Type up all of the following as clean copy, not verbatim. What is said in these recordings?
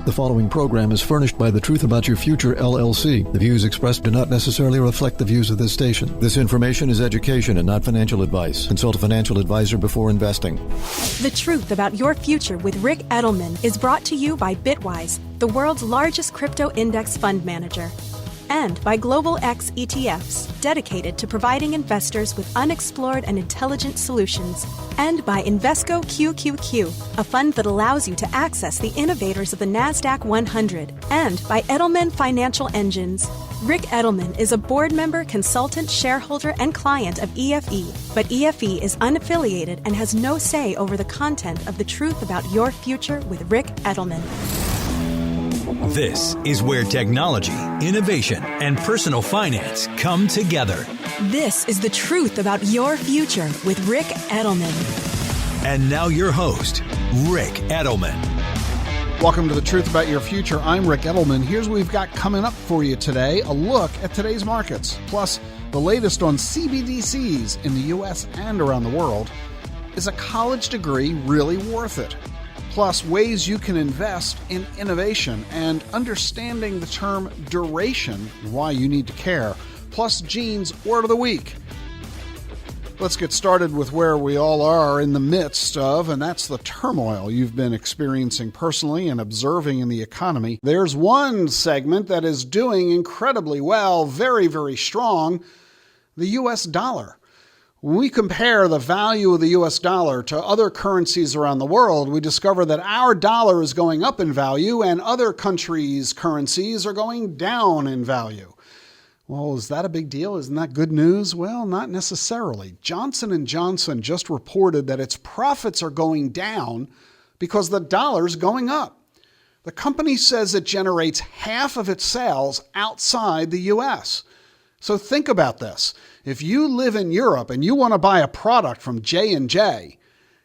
The following program is furnished by The Truth About Your Future, LLC. The views expressed do not necessarily reflect the views of this station. This information is education and not financial advice. Consult a financial advisor before investing. The Truth About Your Future with Rick Edelman is brought to you by Bitwise, the world's largest crypto index fund manager, and by Global X ETFs, dedicated to providing investors with unexplored and intelligent solutions, and by Invesco QQQ, a fund that allows you to access the innovators of the NASDAQ 100, and by Edelman Financial Engines. Rick Edelman is a board member, consultant, shareholder, and client of EFE, but EFE is unaffiliated and has no say over the content of The Truth About Your Future with Rick Edelman. This is where technology, innovation, and personal finance come together. This is The Truth About Your Future with Rick Edelman. And now your host, Rick Edelman. Welcome to The Truth About Your Future. I'm Rick Edelman. Here's what we've got coming up for you today. A look at today's markets, plus the latest on CBDCs in the U.S. and around the world. Is a college degree really worth it? Plus, ways you can invest in innovation and understanding the term duration and why you need to care. Plus, Gene's Word of the Week. Let's get started with where we all are in the midst of, and that's the turmoil you've been experiencing personally and observing in the economy. There's one segment that is doing incredibly well, very, very strong, the U.S. dollar. When we compare the value of the U.S. dollar to other currencies around the world, we discover that our dollar is going up in value and other countries' currencies are going down in value. Well, is that a big deal? Isn't that good news? Well, not necessarily. Johnson & Johnson just reported that its profits are going down because the dollar's going up. The company says it generates half of its sales outside the U.S. So think about this. If you live in Europe and you want to buy a product from J&J,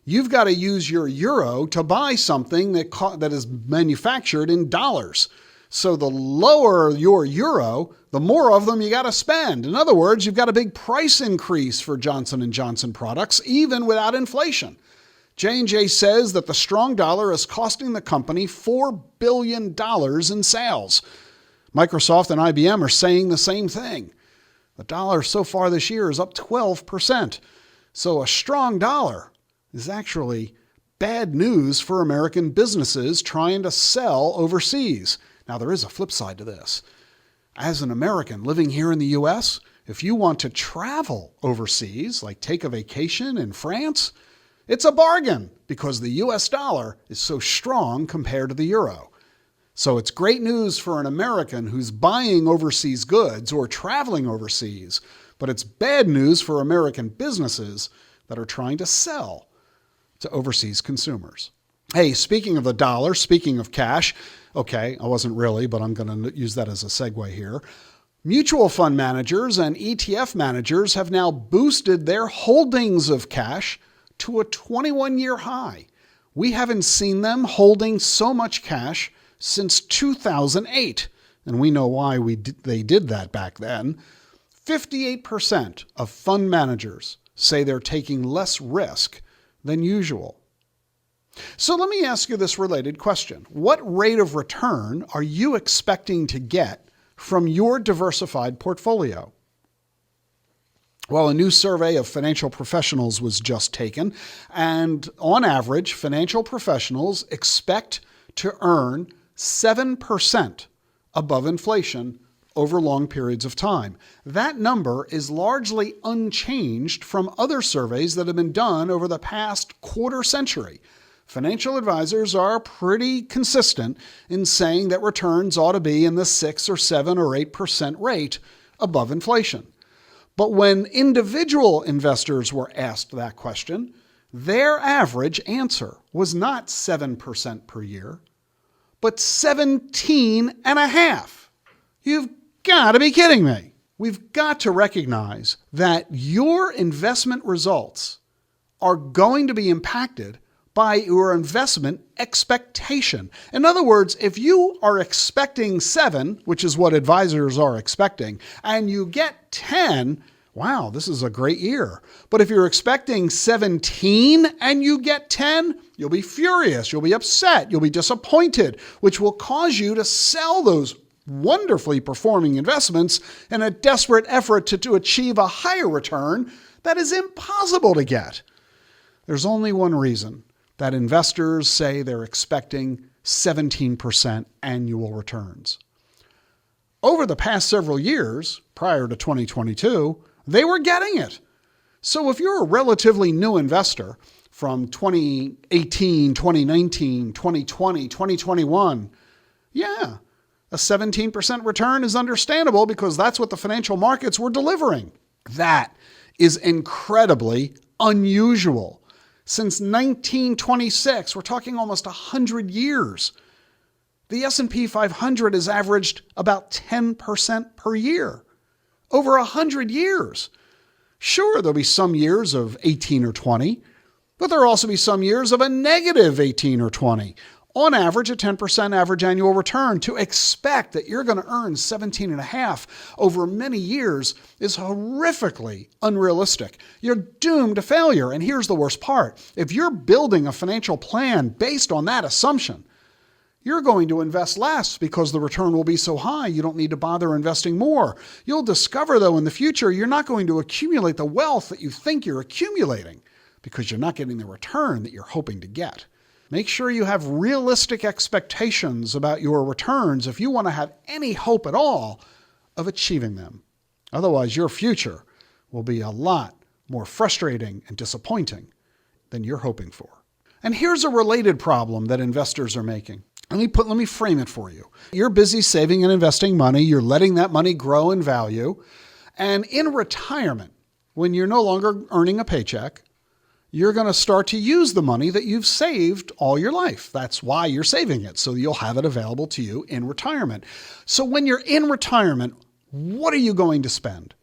you've got to use your euro to buy something that is manufactured in dollars. So the lower your euro, the more of them you got to spend. In other words, you've got a big price increase for Johnson & Johnson products, even without inflation. J&J says that the strong dollar is costing the company $4 billion in sales. Microsoft and IBM are saying the same thing. The dollar so far this year is up 12%. So a strong dollar is actually bad news for American businesses trying to sell overseas. Now, there is a flip side to this. As an American living here in the U.S., if you want to travel overseas, like take a vacation in France, it's a bargain because the U.S. dollar is so strong compared to the euro. So it's great news for an American who's buying overseas goods or traveling overseas, but it's bad news for American businesses that are trying to sell to overseas consumers. Hey, speaking of the dollar, speaking of cash, okay, I wasn't really, but I'm going to use that as a segue here. Mutual fund managers and ETF managers have now boosted their holdings of cash to a 21-year high. We haven't seen them holding so much cash since 2008, and we know why they did that back then. 58% of fund managers say they're taking less risk than usual. So let me ask you this related question. What rate of return are you expecting to get from your diversified portfolio? Well, a new survey of financial professionals was just taken, and on average, financial professionals expect to earn 7% above inflation over long periods of time. That number is largely unchanged from other surveys that have been done over the past quarter century. Financial advisors are pretty consistent in saying that returns ought to be in the 6 or 7 or 8% rate above inflation. But when individual investors were asked that question, their average answer was not 7% per year, but 17.5%. You've got to be kidding me. We've got to recognize that your investment results are going to be impacted by your investment expectation. In other words, if you are expecting 7, which is what advisors are expecting, and you get 10, wow, this is a great year. But if you're expecting 17 and you get 10, you'll be furious, you'll be upset, you'll be disappointed, which will cause you to sell those wonderfully performing investments in a desperate effort to achieve a higher return that is impossible to get. There's only one reason that investors say they're expecting 17% annual returns. Over the past several years, prior to 2022, they were getting it. So if you're a relatively new investor from 2018, 2019, 2020, 2021, yeah, a 17% return is understandable because that's what the financial markets were delivering. That is incredibly unusual. Since 1926, we're talking almost 100 years. The S&P 500 has averaged about 10% per year. Over 100 years. Sure, there'll be some years of 18 or 20, but there'll also be some years of a negative 18 or 20. On average, a 10% average annual return. To expect that you're going to earn 17.5 over many years is horrifically unrealistic. You're doomed to failure. And here's the worst part. If you're building a financial plan based on that assumption, you're going to invest less because the return will be so high you don't need to bother investing more. You'll discover, though, in the future, you're not going to accumulate the wealth that you think you're accumulating because you're not getting the return that you're hoping to get. Make sure you have realistic expectations about your returns if you want to have any hope at all of achieving them. Otherwise, your future will be a lot more frustrating and disappointing than you're hoping for. And here's a related problem that investors are making. Let me frame it for you. You're busy saving and investing money. You're letting that money grow in value. And in retirement, when you're no longer earning a paycheck, you're going to start to use the money that you've saved all your life. That's why you're saving it, so you'll have it available to you in retirement. So when you're in retirement, what are you going to spend?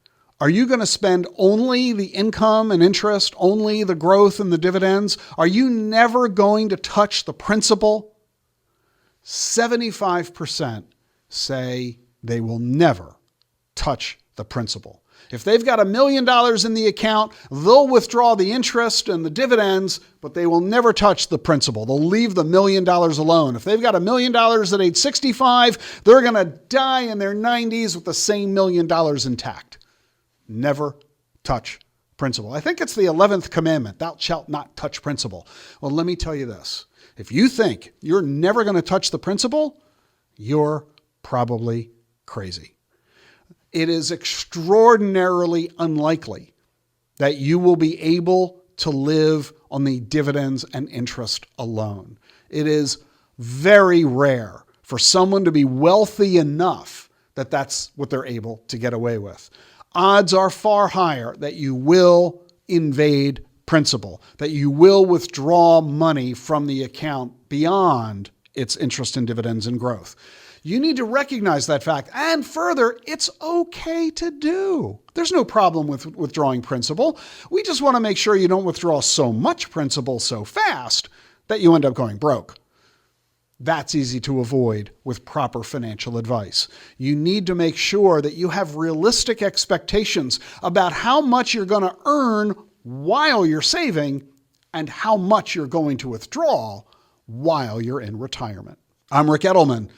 Are you going to spend only the income and interest, only the growth and the dividends? Are you never going to touch the principal? 75% say they will never touch the principal. If they've got $1 million in the account, they'll withdraw the interest and the dividends, but they will never touch the principal. They'll leave the $1 million alone. If they've got $1 million at age 65, they're going to die in their 90s with the same $1 million intact. Never touch principal. I think it's the 11th commandment, thou shalt not touch principal. Well, let me tell you this. If you think you're never going to touch the principal, you're probably crazy. It is extraordinarily unlikely that you will be able to live on the dividends and interest alone. It is very rare for someone to be wealthy enough that that's what they're able to get away with. Odds are far higher that you will invade principal, that you will withdraw money from the account beyond its interest and dividends and growth. You need to recognize that fact. And further, it's okay to do. There's no problem with withdrawing principal. We just want to make sure you don't withdraw so much principal so fast that you end up going broke. That's easy to avoid with proper financial advice. You need to make sure that you have realistic expectations about how much you're going to earn while you're saving and how much you're going to withdraw while you're in retirement. I'm Rick Edelman,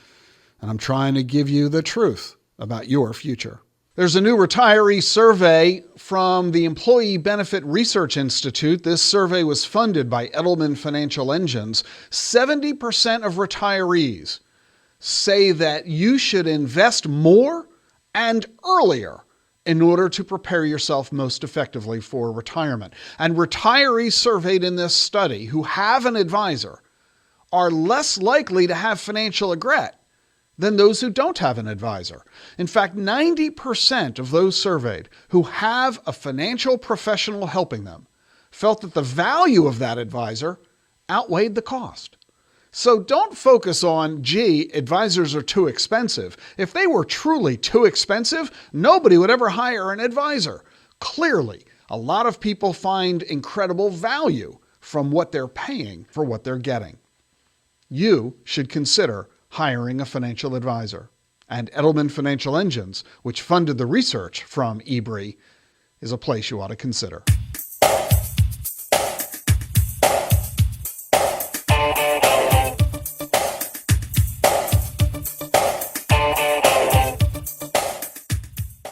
and I'm trying to give you the truth about your future. There's a new retiree survey from the Employee Benefit Research Institute. This survey was funded by Edelman Financial Engines. 70% of retirees say that you should invest more and earlier in order to prepare yourself most effectively for retirement. And retirees surveyed in this study who have an advisor are less likely to have financial regret than those who don't have an advisor. In fact, 90% of those surveyed who have a financial professional helping them felt that the value of that advisor outweighed the cost. So don't focus on, advisors are too expensive. If they were truly too expensive, nobody would ever hire an advisor. Clearly, a lot of people find incredible value from what they're paying for what they're getting. You should consider hiring a financial advisor. And Edelman Financial Engines, which funded the research from EBRI, is a place you ought to consider.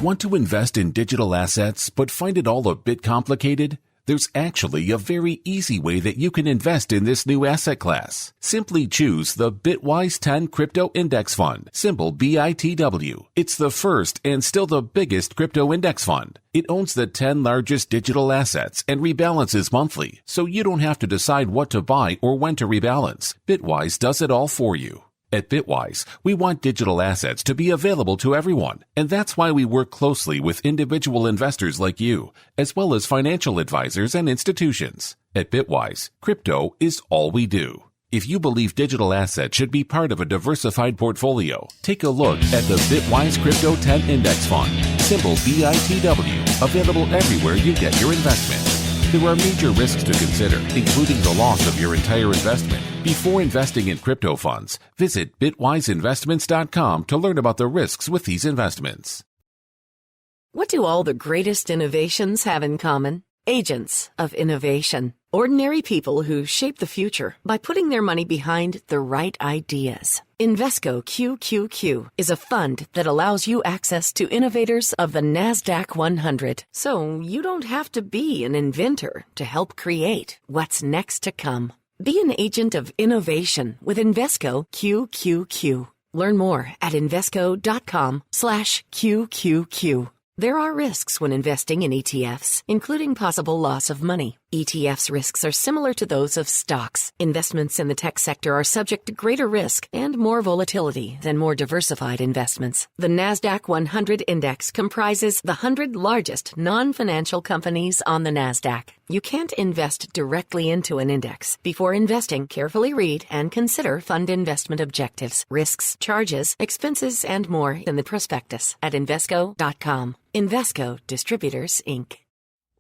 Want to invest in digital assets but find it all a bit complicated? There's actually a very easy way that you can invest in this new asset class. Simply choose the Bitwise 10 Crypto Index Fund, symbol BITW. It's the first and still the biggest crypto index fund. It owns the 10 largest digital assets and rebalances monthly, so you don't have to decide what to buy or when to rebalance. Bitwise does it all for you. At Bitwise, we want digital assets to be available to everyone, and that's why we work closely with individual investors like you, as well as financial advisors and institutions. At Bitwise, crypto is all we do. If you believe digital assets should be part of a diversified portfolio, take a look at the Bitwise Crypto 10 Index Fund, symbol BITW, available everywhere you get your investments. There are major risks to consider, including the loss of your entire investment. Before investing in crypto funds, visit bitwiseinvestments.com to learn about the risks with these investments. What do all the greatest innovations have in common? Agents of innovation. Ordinary people who shape the future by putting their money behind the right ideas. Invesco QQQ is a fund that allows you access to innovators of the NASDAQ 100. So you don't have to be an inventor to help create what's next to come. Be an agent of innovation with Invesco QQQ. Learn more at Invesco.com/QQQ. There are risks when investing in ETFs, including possible loss of money. ETFs risks are similar to those of stocks. Investments in the tech sector are subject to greater risk and more volatility than more diversified investments. The NASDAQ 100 index comprises the 100 largest non-financial companies on the NASDAQ. You can't invest directly into an index. Before investing, carefully read and consider fund investment objectives, risks, charges, expenses, and more in the prospectus at Invesco.com. Invesco Distributors, Inc.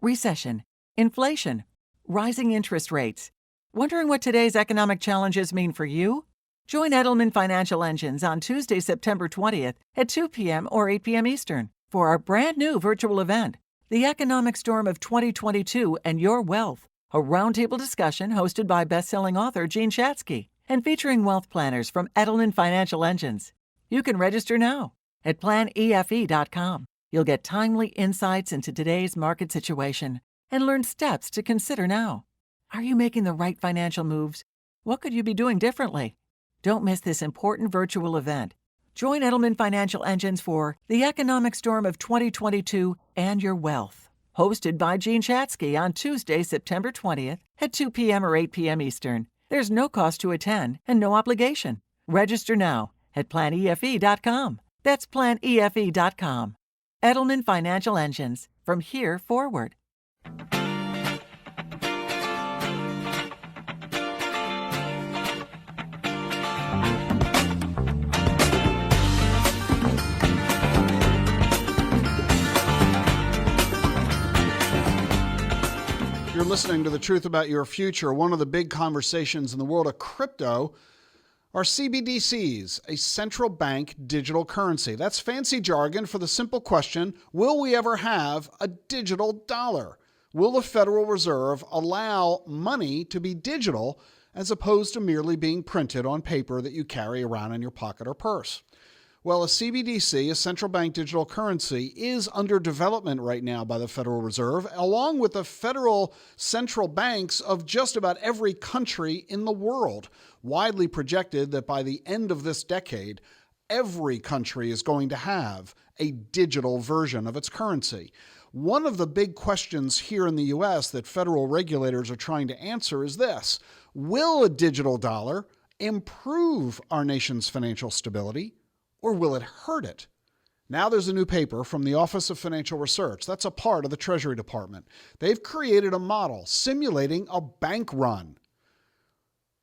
Recession, inflation, rising interest rates. Wondering what today's economic challenges mean for you? Join Edelman Financial Engines on Tuesday, September 20th at 2 p.m. or 8 p.m. Eastern for our brand new virtual event, The Economic Storm of 2022 and Your Wealth, a roundtable discussion hosted by best-selling author Gene Shatsky and featuring wealth planners from Edelman Financial Engines. You can register now at planefe.com. You'll get timely insights into today's market situation and learn steps to consider now. Are you making the right financial moves? What could you be doing differently? Don't miss this important virtual event. Join Edelman Financial Engines for The Economic Storm of 2022 and Your Wealth, hosted by Gene Shatsky on Tuesday, September 20th at 2 p.m. or 8 p.m. Eastern. There's no cost to attend and no obligation. Register now at planefe.com. That's planefe.com. Edelman Financial Engines, from here forward. You're listening to The Truth About Your Future. One of the big conversations in the world of crypto are CBDCs, a central bank digital currency. That's fancy jargon for the simple question, will we ever have a digital dollar? Will the Federal Reserve allow money to be digital as opposed to merely being printed on paper that you carry around in your pocket or purse? Well, a CBDC, a central bank digital currency, is under development right now by the Federal Reserve, along with the federal central banks of just about every country in the world. Widely projected that by the end of this decade, every country is going to have a digital version of its currency. One of the big questions here in the U.S. that federal regulators are trying to answer is this: will a digital dollar improve our nation's financial stability, or will it hurt it? Now there's a new paper from the Office of Financial Research. That's a part of the Treasury Department. They've created a model simulating a bank run,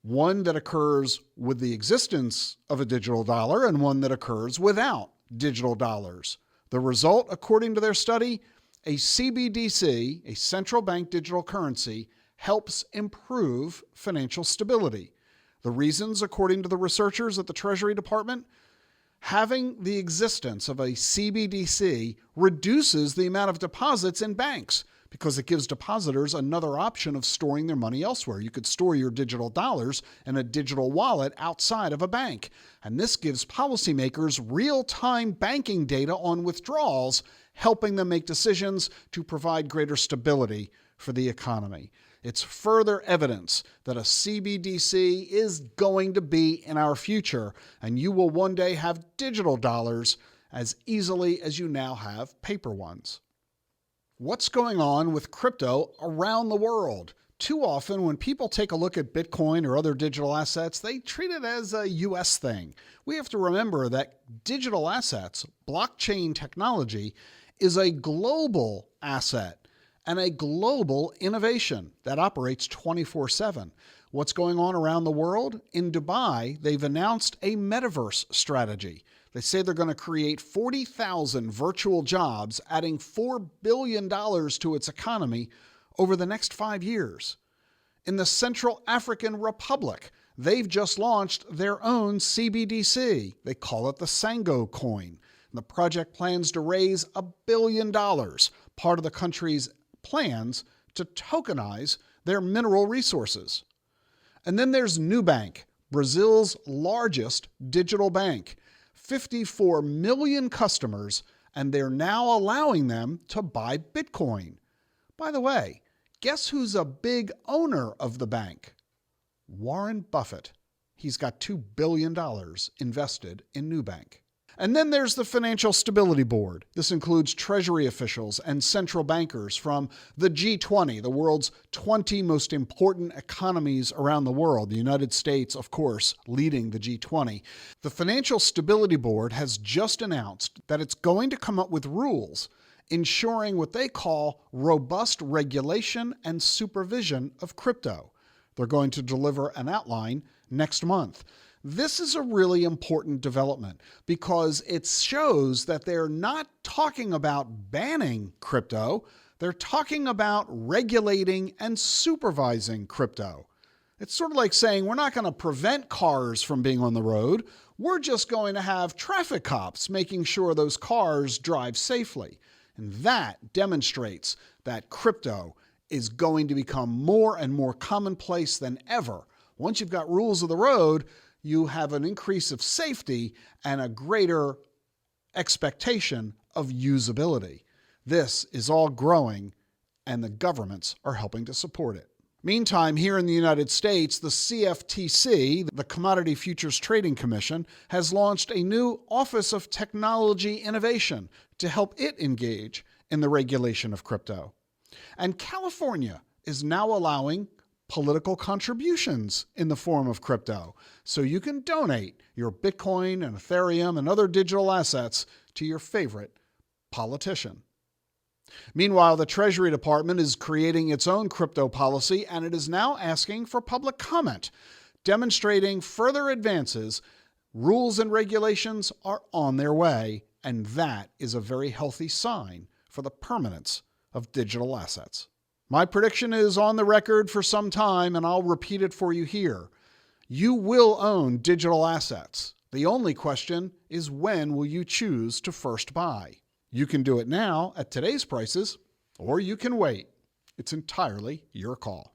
one that occurs with the existence of a digital dollar and one that occurs without digital dollars. The result, according to their study, a CBDC, a central bank digital currency, helps improve financial stability. The reasons, according to the researchers at the Treasury Department, having the existence of a CBDC reduces the amount of deposits in banks because it gives depositors another option of storing their money elsewhere. You could store your digital dollars in a digital wallet outside of a bank. And this gives policymakers real-time banking data on withdrawals, helping them make decisions to provide greater stability for the economy. It's further evidence that a CBDC is going to be in our future, and you will one day have digital dollars as easily as you now have paper ones. What's going on with crypto around the world? Too often, when people take a look at Bitcoin or other digital assets, they treat it as a U.S. thing. We have to remember that digital assets, blockchain technology, is a global asset and a global innovation that operates 24/7. What's going on around the world? In Dubai, they've announced a metaverse strategy. They say they're going to create 40,000 virtual jobs, adding $4 billion to its economy over the next 5 years. In the Central African Republic, they've just launched their own CBDC. They call it the Sango coin. The project plans to raise $1 billion, part of the country's plans to tokenize their mineral resources. And then there's Nubank, Brazil's largest digital bank. 54 million customers, and they're now allowing them to buy Bitcoin. By the way, guess who's a big owner of the bank? Warren Buffett. He's got $2 billion invested in Nubank. And then there's the Financial Stability Board. This includes Treasury officials and central bankers from the G20, the world's 20 most important economies around the world. The United States, of course, leading the G20. The Financial Stability Board has just announced that it's going to come up with rules ensuring what they call robust regulation and supervision of crypto. They're going to deliver an outline next month. This is a really important development because it shows that they're not talking about banning crypto. They're talking about regulating and supervising crypto. It's sort of like saying we're not going to prevent cars from being on the road. We're just going to have traffic cops making sure those cars drive safely. And that demonstrates that crypto is going to become more and more commonplace than ever. Once you've got rules of the road, you have an increase of safety and a greater expectation of usability. This is all growing, and the governments are helping to support it. Meantime, here in the United States, the CFTC, the Commodity Futures Trading Commission, has launched a new Office of Technology Innovation to help it engage in the regulation of crypto. And California is now allowing political contributions in the form of crypto. So you can donate your Bitcoin and Ethereum and other digital assets to your favorite politician. Meanwhile, the Treasury Department is creating its own crypto policy, and it is now asking for public comment, demonstrating further advances. Rules and regulations are on their way, and that is a very healthy sign for the permanence of digital assets. My prediction is on the record for some time, and I'll repeat it for you here. You will own digital assets. The only question is, when will you choose to first buy? You can do it now at today's prices, or you can wait. It's entirely your call.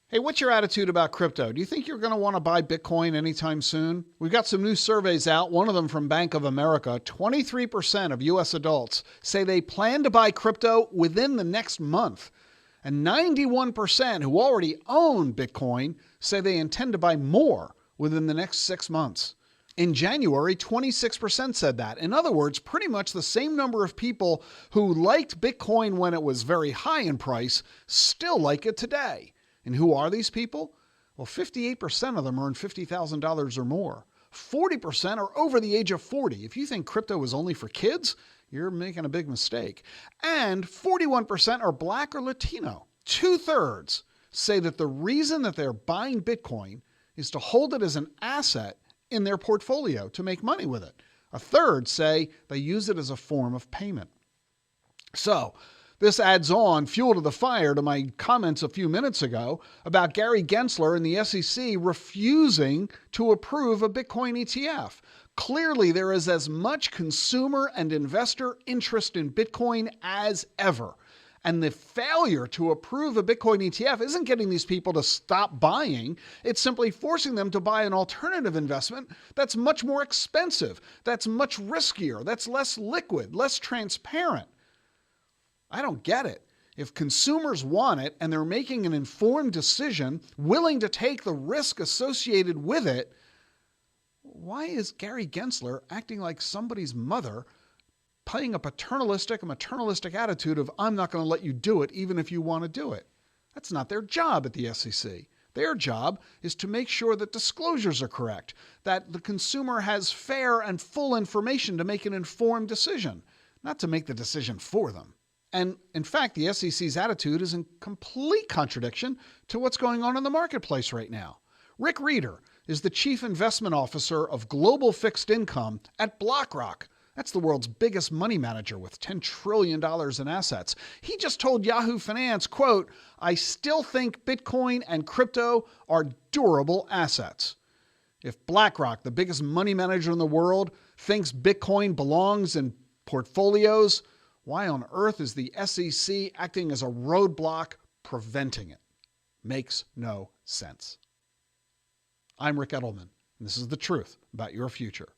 Hey, what's your attitude about crypto? Do you think you're going to want to buy Bitcoin anytime soon? We've got some new surveys out, one of them from Bank of America. 23% of U.S. adults say they plan to buy crypto within the next month. And 91% who already own Bitcoin say they intend to buy more within the next 6 months. In January, 26% said that. In other words, pretty much the same number of people who liked Bitcoin when it was very high in price still like it today. And who are these people? Well, 58% of them earn $50,000 or more. 40% are over the age of 40. If you think crypto is only for kids, you're making a big mistake. And 41% are Black or Latino. 2/3 say that the reason that they're buying Bitcoin is to hold it as an asset in their portfolio to make money with it. 1/3 say they use it as a form of payment. So, this adds on fuel to the fire to my comments a few minutes ago about Gary Gensler and the SEC refusing to approve a Bitcoin ETF. Clearly, there is as much consumer and investor interest in Bitcoin as ever. And the failure to approve a Bitcoin ETF isn't getting these people to stop buying. It's simply forcing them to buy an alternative investment that's much more expensive, that's much riskier, that's less liquid, less transparent. I don't get it. If consumers want it and they're making an informed decision, willing to take the risk associated with it, why is Gary Gensler acting like somebody's mother, playing a maternalistic attitude of, I'm not going to let you do it even if you want to do it? That's not their job at the SEC. Their job is to make sure that disclosures are correct, that the consumer has fair and full information to make an informed decision, not to make the decision for them. And in fact, the SEC's attitude is in complete contradiction to what's going on in the marketplace right now. Rick Reeder is the Chief Investment Officer of Global Fixed Income at BlackRock. That's the world's biggest money manager with $10 trillion in assets. He just told Yahoo Finance, quote, "I still think Bitcoin and crypto are durable assets." If BlackRock, the biggest money manager in the world, thinks Bitcoin belongs in portfolios, why on earth is the SEC acting as a roadblock preventing it? Makes no sense. I'm Rick Edelman, and this is the truth about your future.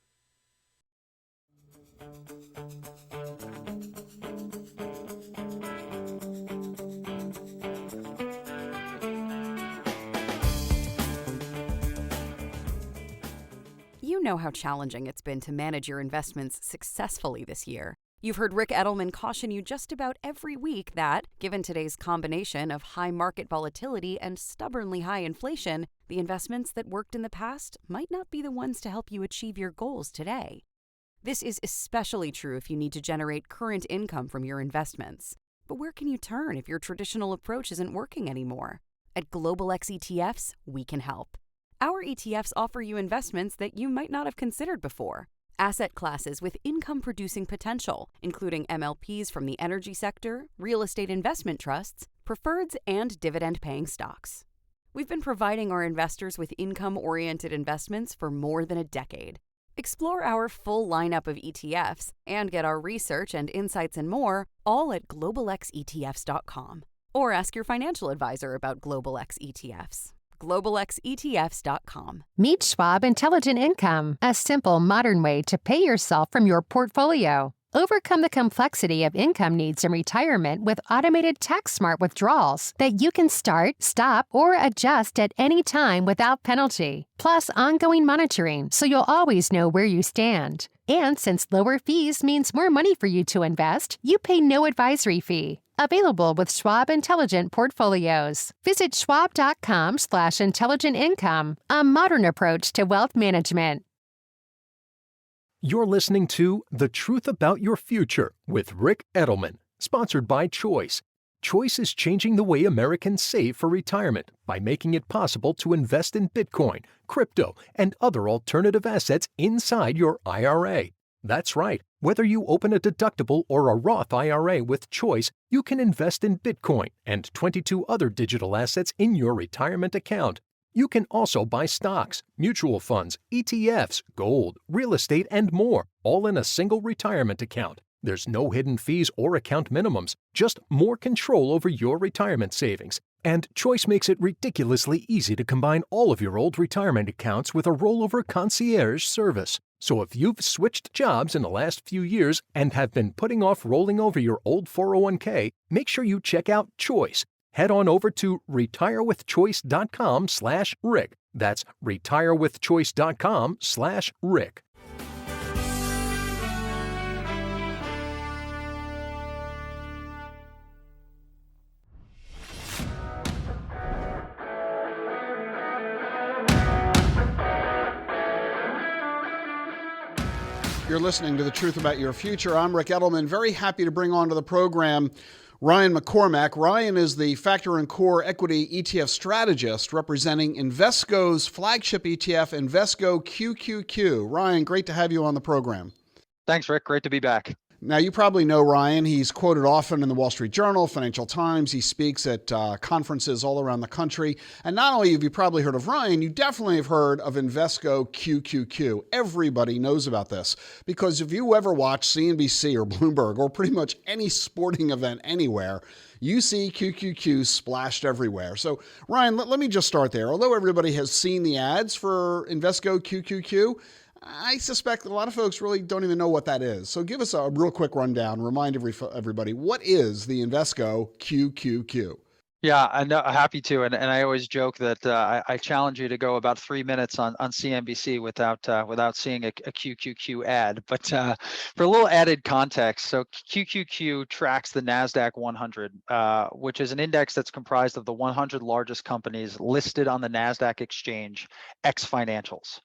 You know how challenging it's been to manage your investments successfully this year. You've heard Rick Edelman caution you just about every week that, given today's combination of high market volatility and stubbornly high inflation, the investments that worked in the past might not be the ones to help you achieve your goals today. This is especially true if you need to generate current income from your investments. But where can you turn if your traditional approach isn't working anymore? At Global X ETFs, we can help. Our ETFs offer you investments that you might not have considered before. Asset classes with income-producing potential, including MLPs from the energy sector, real estate investment trusts, preferreds, and dividend-paying stocks. We've been providing our investors with income-oriented investments for more than a decade. Explore our full lineup of ETFs and get our research and insights and more all at globalxetfs.com. Or ask your financial advisor about Global X ETFs. globalxetfs.com. Meet Schwab Intelligent Income, a simple, modern way to pay yourself from your portfolio. Overcome the complexity of income needs in retirement with automated tax-smart withdrawals that you can start, stop, or adjust at any time without penalty. Plus ongoing monitoring, so you'll always know where you stand. And since lower fees means more money for you to invest, you pay no advisory fee. Available with Schwab Intelligent Portfolios. Visit schwab.com/intelligent income, a modern approach to wealth management. You're listening to The Truth About Your Future with Rick Edelman, sponsored by Choice. Choice is changing the way Americans save for retirement by making it possible to invest in Bitcoin, crypto, and other alternative assets inside your IRA. That's right. Whether you open a deductible or a Roth IRA with Choice, you can invest in Bitcoin and 22 other digital assets in your retirement account. You can also buy stocks, mutual funds, ETFs, gold, real estate, and more, all in a single retirement account. There's no hidden fees or account minimums, just more control over your retirement savings. And Choice makes it ridiculously easy to combine all of your old retirement accounts with a rollover concierge service. So if you've switched jobs in the last few years and have been putting off rolling over your old 401k, make sure you check out Choice. Head on over to retirewithchoice.com/Rick. That's retirewithchoice.com/Rick. You're listening to The Truth About Your Future. I'm Rick Edelman. Very happy to bring onto the program Ryan McCormack. Ryan is the Factor and Core Equity ETF strategist representing Invesco's flagship ETF, Invesco QQQ. Ryan, great to have you on the program. Thanks, Rick. Great to be back. Now, you probably know Ryan. He's quoted often in the Wall Street Journal, Financial Times. He speaks at conferences all around the country. And not only have you probably heard of Ryan, you definitely have heard of Invesco QQQ. Everybody knows about this because if you ever watch CNBC or Bloomberg or pretty much any sporting event anywhere, you see QQQ splashed everywhere. So, Ryan, let me just start there. Although everybody has seen the ads for Invesco QQQ, I suspect a lot of folks really don't even know what that is. So give us a real quick rundown. Remind everybody, what is the Invesco QQQ? Yeah, I know, happy to. And I always joke that I challenge you to go about 3 minutes on CNBC without seeing a QQQ ad. But for a little added context, so QQQ tracks the NASDAQ 100, which is an index that's comprised of the 100 largest companies listed on the NASDAQ exchange, ex financials.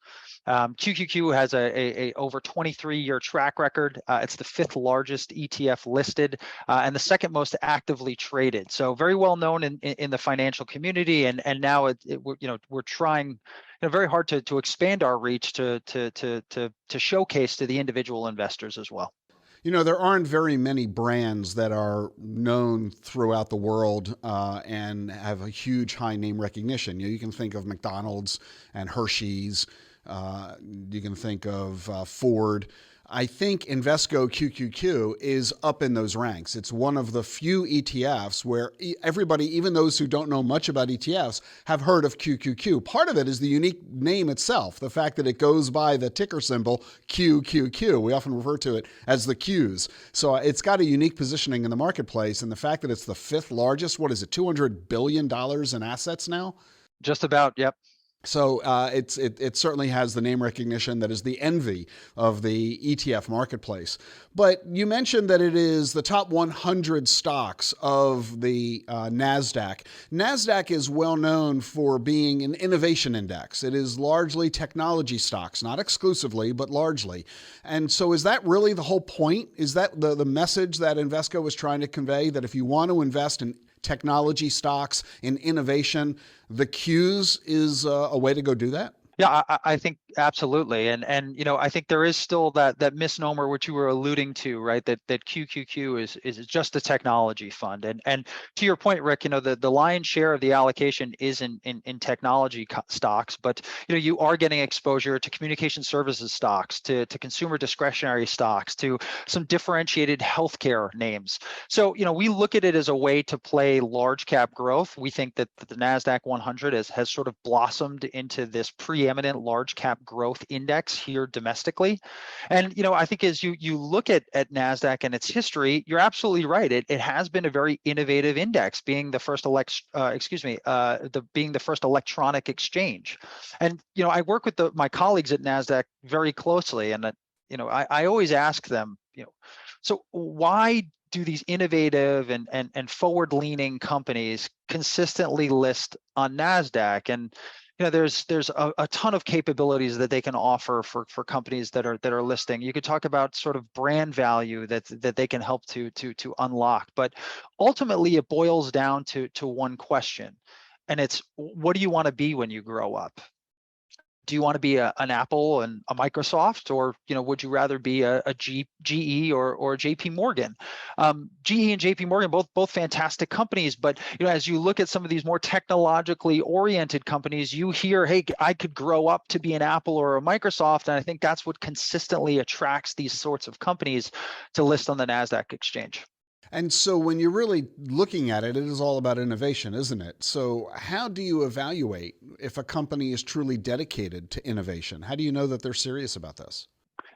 QQQ has a over 23-year track record. It's the 5th largest ETF listed and the 2nd most actively traded. So very well known in the financial community, and now we're trying very hard to expand our reach to showcase to the individual investors as well. You know, there aren't very many brands that are known throughout the world and have a huge high name recognition. You can think of McDonald's and Hershey's. You can think of Ford. I think Invesco QQQ is up in those ranks. It's one of the few ETFs where everybody, even those who don't know much about ETFs, have heard of QQQ. Part of it is the unique name itself, the fact that it goes by the ticker symbol QQQ. We often refer to it as the Qs. So it's got a unique positioning in the marketplace, and the fact that it's the 5th largest, what is it, $200 billion in assets now? Just about, yep. So it certainly has the name recognition that is the envy of the ETF marketplace. But you mentioned that it is the top 100 stocks of the NASDAQ. NASDAQ is well known for being an innovation index. It is largely technology stocks, not exclusively, but largely. And so is that really the whole point? Is that the message that Invesco was trying to convey, that if you want to invest in technology stocks, in innovation, the Qs is a way to go do that? Yeah, I think absolutely, and I think there is still that misnomer which you were alluding to, right? That QQQ is just a technology fund, and to your point, Rick, the lion's share of the allocation is in technology stocks, but you are getting exposure to communication services stocks, to consumer discretionary stocks, to some differentiated healthcare names. So we look at it as a way to play large cap growth. We think that the NASDAQ 100 has sort of blossomed into this preeminent large cap growth index here domestically. And I think as you look at NASDAQ and its history, you're absolutely right. It has been a very innovative index, being the first being the first electronic exchange. And I work with my colleagues at NASDAQ very closely, and I always ask them, so why do these innovative and forward-leaning companies consistently list on NASDAQ? And there's a ton of capabilities that they can offer for companies that are listing. You could talk about sort of brand value that they can help to unlock, but ultimately it boils down to one question, and it's, what do you want to be when you grow up? Do you want to be an Apple and a Microsoft, or would you rather be a GE or JP Morgan? GE and JP Morgan, both fantastic companies, but as you look at some of these more technologically oriented companies, you hear, hey, I could grow up to be an Apple or a Microsoft, and I think that's what consistently attracts these sorts of companies to list on the NASDAQ exchange. And so when you're really looking at it, it is all about innovation, isn't it? So how do you evaluate if a company is truly dedicated to innovation? How do you know that they're serious about this?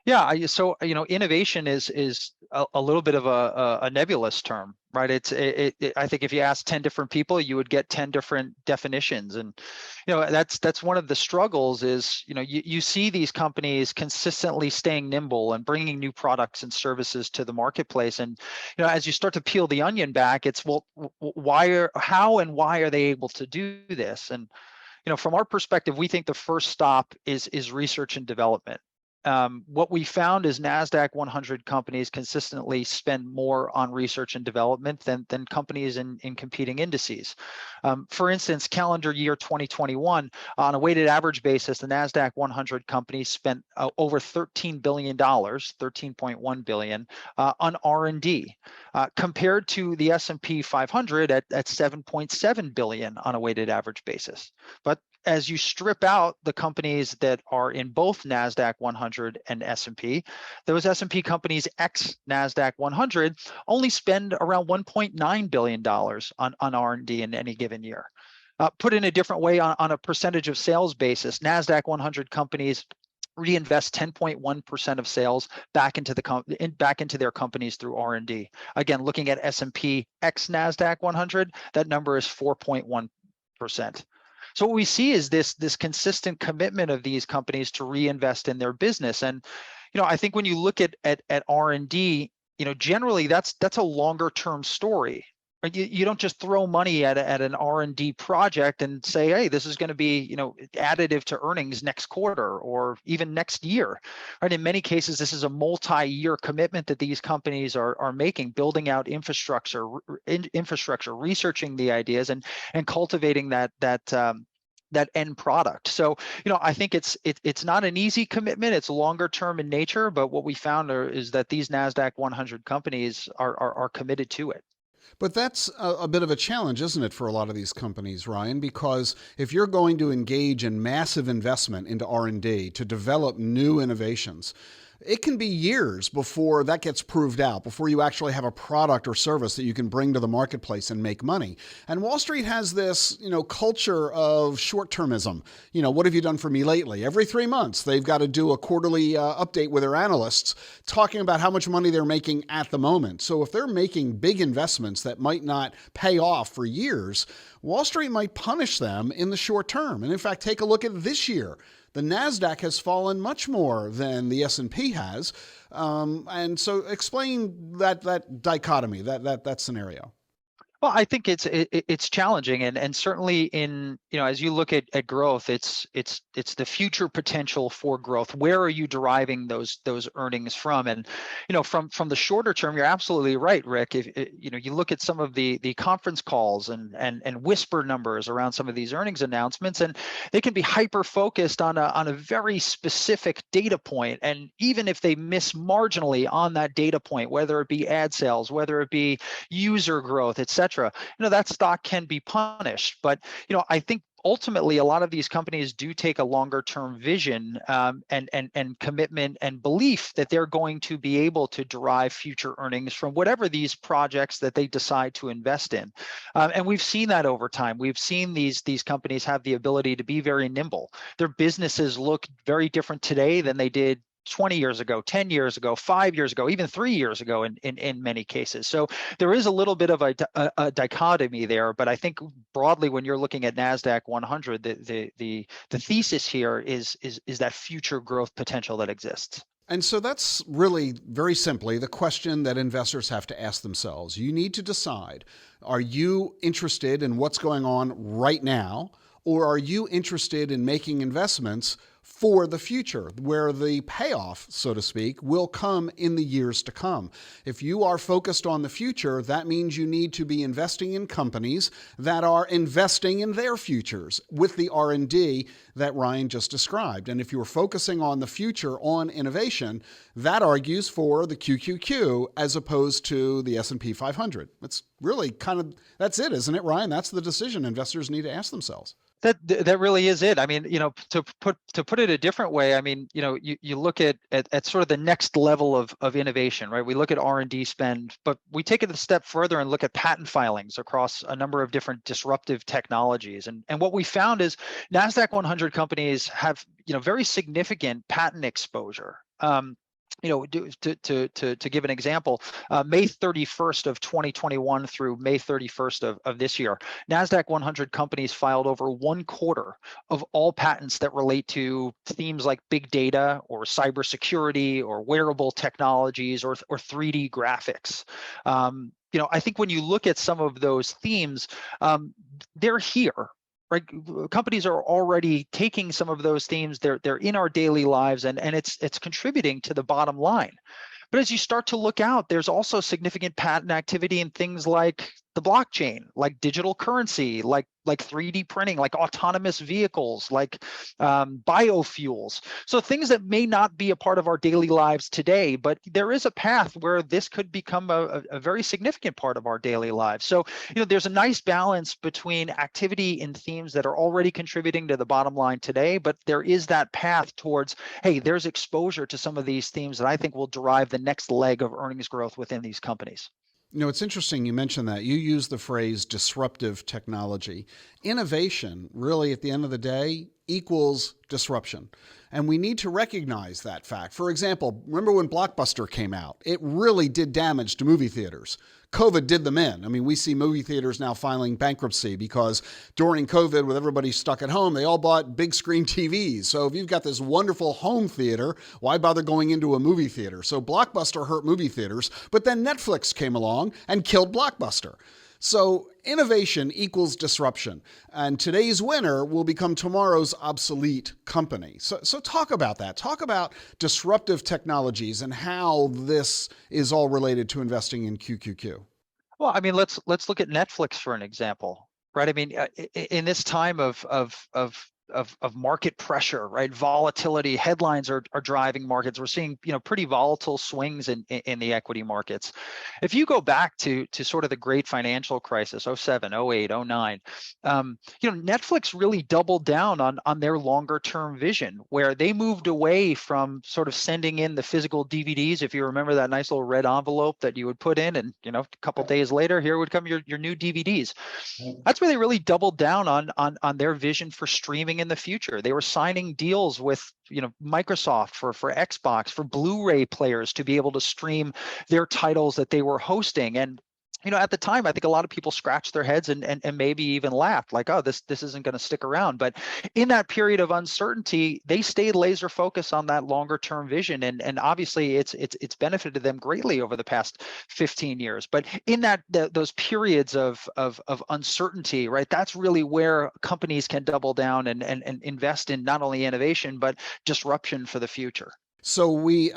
Yeah, so innovation is a little bit of a nebulous term, right? I think if you ask 10 different people, you would get 10 different definitions, and that's one of the struggles. Is you see these companies consistently staying nimble and bringing new products and services to the marketplace, and as you start to peel the onion back, it's, well, how and why are they able to do this? And from our perspective, we think the first stop is research and development. what we found is NASDAQ 100 companies consistently spend more on research and development than companies in competing indices. For instance, calendar year 2021, on a weighted average basis, the NASDAQ 100 companies spent over $13 billion, $13.1 billion, on R&D, compared to the S&P 500 at $7.7 billion on a weighted average basis. But as you strip out the companies that are in both NASDAQ 100 and S&P, those S&P companies ex NASDAQ 100 only spend around $1.9 billion on R&D in any given year. Put in a different way, on a percentage of sales basis, NASDAQ 100 companies reinvest 10.1% of sales back into their companies through R&D. Again, looking at S&P ex NASDAQ 100, that number is 4.1%. So what we see is this consistent commitment of these companies to reinvest in their business. And I think when you look at R&D, generally that's a longer term story. Right? You don't just throw money at an R&D project and say, hey, this is going to be additive to earnings next quarter or even next year. Right? In many cases, this is a multi-year commitment that these companies are making, building out infrastructure, researching the ideas, and cultivating that end product. So, I think it's not an easy commitment. It's longer term in nature, but what we found is that these NASDAQ 100 companies are committed to it. But that's a bit of a challenge, isn't it, for a lot of these companies, Ryan? Because if you're going to engage in massive investment into R&D to develop new innovations, it can be years before that gets proved out, before you actually have a product or service that you can bring to the marketplace and make money. And Wall Street has this, culture of short-termism. What have you done for me lately? Every 3 months, they've got to do a quarterly update with their analysts talking about how much money they're making at the moment. So if they're making big investments that might not pay off for years, Wall Street might punish them in the short term. And in fact, take a look at this year. The NASDAQ has fallen much more than the S&P has. And so explain that dichotomy, that scenario. Well, I think it's challenging, and certainly in as you look at growth, it's the future potential for growth. Where are you deriving those earnings from? And from the shorter term, you're absolutely right, Rick. If you look at some of the conference calls and whisper numbers around some of these earnings announcements, and they can be hyper focused on a very specific data point, and even if they miss marginally on that data point, whether it be ad sales, whether it be user growth, etc. That stock can be punished. But I think ultimately a lot of these companies do take a longer term vision and commitment and belief that they're going to be able to derive future earnings from whatever these projects that they decide to invest in. And we've seen that over time. We've seen these companies have the ability to be very nimble. Their businesses look very different today than they did 20 years ago, 10 years ago, 5 years ago, even 3 years ago in many cases. So there is a little bit of a dichotomy there, but I think broadly when you're looking at NASDAQ 100, the thesis here is that future growth potential that exists. And so that's really very simply the question that investors have to ask themselves. You need to decide, are you interested in what's going on right now, or are you interested in making investments for the future, where the payoff, so to speak, will come in the years to come? If you are focused on the future, that means you need to be investing in companies that are investing in their futures with the R&D that Ryan just described. And if you're focusing on the future, on innovation, that argues for the QQQ as opposed to the S&P 500. It's really that's it, isn't it, Ryan? That's the decision investors need to ask themselves. That really is it. I mean, to put it a different way, I mean, you look at sort of the next level of innovation, right? We look at R&D spend, but we take it a step further and look at patent filings across a number of different disruptive technologies. And what we found is NASDAQ 100 companies have, very significant patent exposure. To give an example, May 31st of 2021 through May 31st of this year, NASDAQ 100 companies filed over 1/4 of all patents that relate to themes like big data or cybersecurity or wearable technologies or 3D graphics. I think when you look at some of those themes, they're here. right? Companies are already taking some of those themes. They're in our daily lives, and it's contributing to the bottom line. But as you start to look out, there's also significant patent activity in things like the blockchain, like digital currency, like 3D printing, like autonomous vehicles, like biofuels. So things that may not be a part of our daily lives today, but there is a path where this could become a very significant part of our daily lives. So, there's a nice balance between activity in themes that are already contributing to the bottom line today, but there is that path towards, hey, there's exposure to some of these themes that I think will derive the next leg of earnings growth within these companies. It's interesting you mentioned that. You use the phrase disruptive technology. Innovation, really, at the end of the day, equals disruption. And we need to recognize that fact. For example, remember when Blockbuster came out? It really did damage to movie theaters. COVID did them in. I mean, we see movie theaters now filing bankruptcy because during COVID, with everybody stuck at home, they all bought big screen TVs. So if you've got this wonderful home theater, why bother going into a movie theater? So Blockbuster hurt movie theaters, but then Netflix came along and killed Blockbuster. So innovation equals disruption, and today's winner will become tomorrow's obsolete company. So talk about that. Talk about disruptive technologies and how this is all related to investing in QQQ. Well, I mean, let's look at Netflix for an example, right? I mean, in this time of market pressure, right? Volatility, headlines are driving markets. We're seeing, pretty volatile swings in the equity markets. If you go back to sort of the great financial crisis, 07, 08, 09, Netflix really doubled down on their longer term vision, where they moved away from sort of sending in the physical DVDs. If you remember that nice little red envelope that you would put in, and, a couple days later, here would come your new DVDs. That's where they really doubled down on their vision for streaming in the future. They were signing deals with Microsoft for Xbox, for Blu-ray players to be able to stream their titles that they were hosting. And at the time, I think a lot of people scratched their heads and maybe even laughed, like, oh, this isn't going to stick around. But in that period of uncertainty, they stayed laser focused on that longer term vision, and obviously it's benefited them greatly over the past 15 years. But in those periods of uncertainty, right, that's really where companies can double down and invest in not only innovation but disruption for the future. So we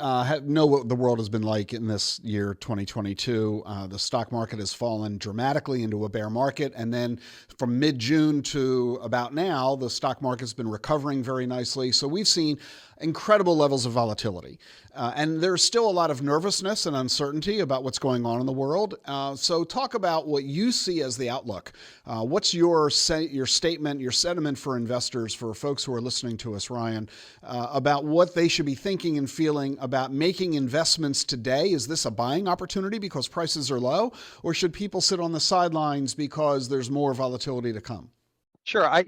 know what the world has been like in this year, 2022. The stock market has fallen dramatically into a bear market. And then from mid-June to about now, the stock market's been recovering very nicely. So we've seen incredible levels of volatility. And there's still a lot of nervousness and uncertainty about what's going on in the world. So talk about what you see as the outlook. What's your statement, your sentiment for investors, for folks who are listening to us, Ryan, about what they should be thinking and feeling about making investments today? Is this a buying opportunity because prices are low, or should people sit on the sidelines because there's more volatility to come? Sure. I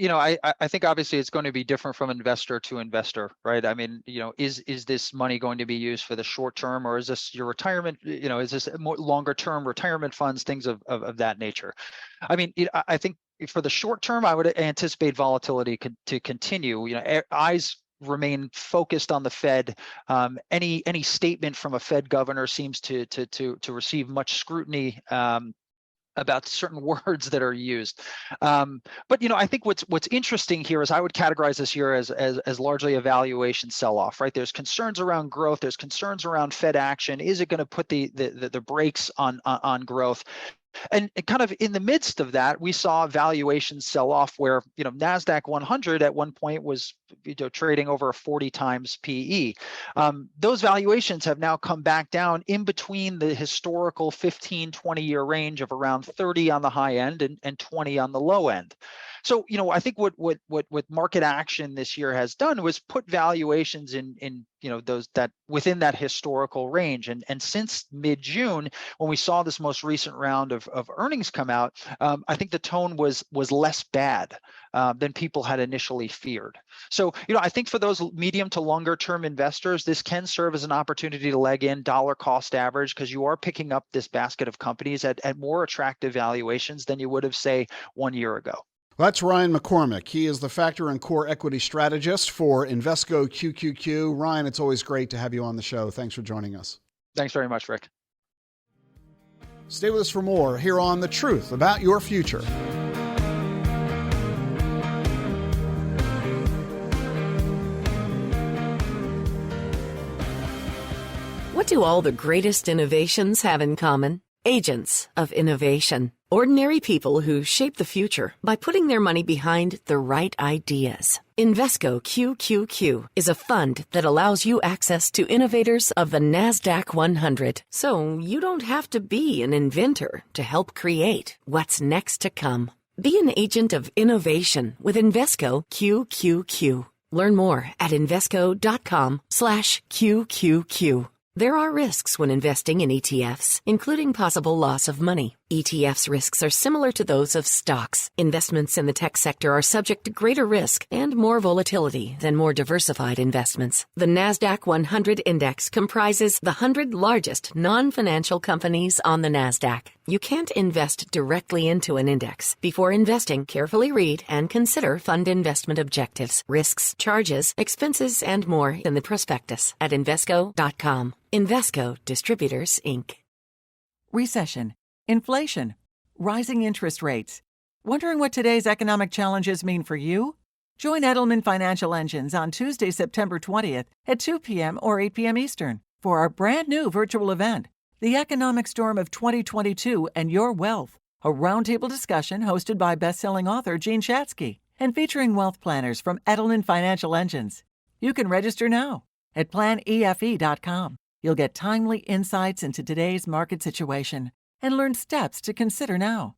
think obviously it's going to be different from investor to investor, right? I mean, is this money going to be used for the short term, or is this your retirement? Is this more longer term retirement funds, things of that nature? I mean, I think for the short term, I would anticipate volatility to continue. Eyes remain focused on the Fed. Any statement from a Fed governor seems to receive much scrutiny about certain words that are used. But I think what's interesting here is I would categorize this year as largely a valuation sell-off, right? There's concerns around growth, there's concerns around Fed action. Is it going to put the brakes on growth? And kind of in the midst of that, we saw valuations sell off where, NASDAQ 100 at one point was trading over 40 times PE. Those valuations have now come back down in between the historical 15, 20-year range of around 30 on the high end and 20 on the low end. So, I think what market action this year has done was put valuations in those that within that historical range. And since mid-June, when we saw this most recent round of earnings come out, I think the tone was less bad than people had initially feared. So, I think for those medium to longer term investors, this can serve as an opportunity to leg in dollar cost average, because you are picking up this basket of companies at more attractive valuations than you would have, say, 1 year ago. That's Ryan McCormack. He is the factor and core equity strategist for Invesco QQQ. Ryan, it's always great to have you on the show. Thanks for joining us. Thanks very much, Rick. Stay with us for more here on The Truth About Your Future. What do all the greatest innovations have in common? Agents of innovation. Ordinary people who shape the future by putting their money behind the right ideas. Invesco QQQ is a fund that allows you access to innovators of the NASDAQ 100. So you don't have to be an inventor to help create what's next to come. Be an agent of innovation with Invesco QQQ. Learn more at Invesco.com/QQQ. There are risks when investing in ETFs, including possible loss of money. ETFs risks are similar to those of stocks. Investments in the tech sector are subject to greater risk and more volatility than more diversified investments. The NASDAQ 100 index comprises the 100 largest non-financial companies on the NASDAQ. You can't invest directly into an index. Before investing, carefully read and consider fund investment objectives, risks, charges, expenses, and more in the prospectus at Invesco.com. Invesco Distributors, Inc. Recession, inflation, rising interest rates. Wondering what today's economic challenges mean for you? Join Edelman Financial Engines on Tuesday, September 20th at 2 p.m. or 8 p.m. Eastern for our brand new virtual event, The Economic Storm of 2022 and Your Wealth, a roundtable discussion hosted by best-selling author Gene Shatsky and featuring wealth planners from Edelman Financial Engines. You can register now at planefe.com. You'll get timely insights into today's market situation and learn steps to consider now.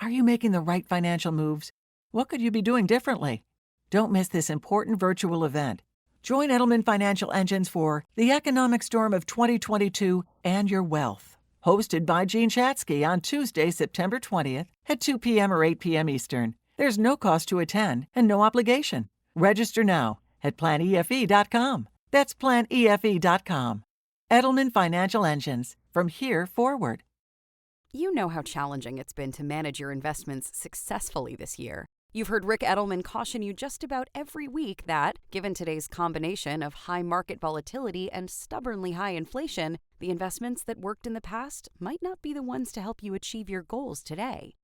Are you making the right financial moves? What could you be doing differently? Don't miss this important virtual event. Join Edelman Financial Engines for The Economic Storm of 2022 and Your Wealth, hosted by Gene Shatsky on Tuesday, September 20th at 2 p.m. or 8 p.m. Eastern. There's no cost to attend and no obligation. Register now at planefe.com. That's planefe.com. Edelman Financial Engines, from here forward. You know how challenging it's been to manage your investments successfully this year. You've heard Rick Edelman caution you just about every week that, given today's combination of high market volatility and stubbornly high inflation, the investments that worked in the past might not be the ones to help you achieve your goals today.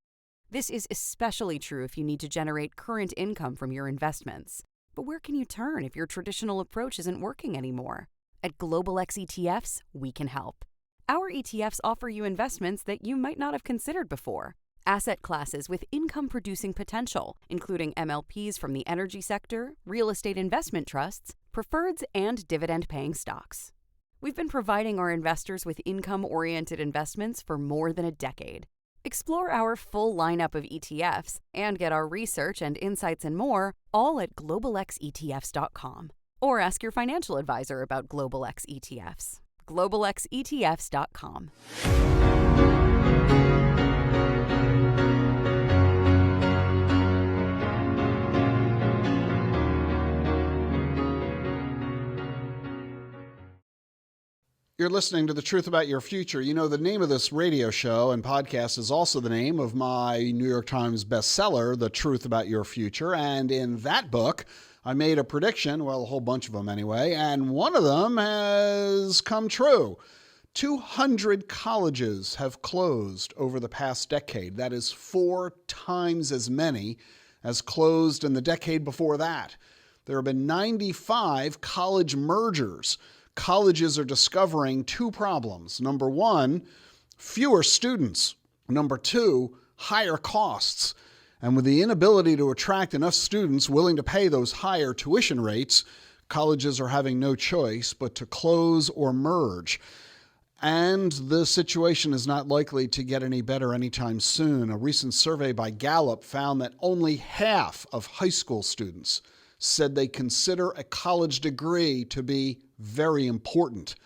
This is especially true if you need to generate current income from your investments. But where can you turn if your traditional approach isn't working anymore? At Global X ETFs, we can help. Our ETFs offer you investments that you might not have considered before. Asset classes with income-producing potential, including MLPs from the energy sector, real estate investment trusts, preferreds, and dividend-paying stocks. We've been providing our investors with income-oriented investments for more than a decade. Explore our full lineup of ETFs and get our research and insights and more, all at globalxetfs.com. Or ask your financial advisor about Global X ETFs. globalxetfs.com. You're listening to The Truth About Your Future. You know, the name of this radio show and podcast is also the name of my New York Times bestseller, The Truth About Your Future. And in that book, I made a prediction, well, a whole bunch of them anyway, and one of them has come true. 200 colleges have closed over the past decade. That is 4 times as many as closed in the decade before that. There have been 95 college mergers. Colleges are discovering 2 problems. Number 1, fewer students. Number 2, higher costs. And with the inability to attract enough students willing to pay those higher tuition rates, colleges are having no choice but to close or merge. And the situation is not likely to get any better anytime soon. A recent survey by Gallup found that only half of high school students said they consider a college degree to be very important.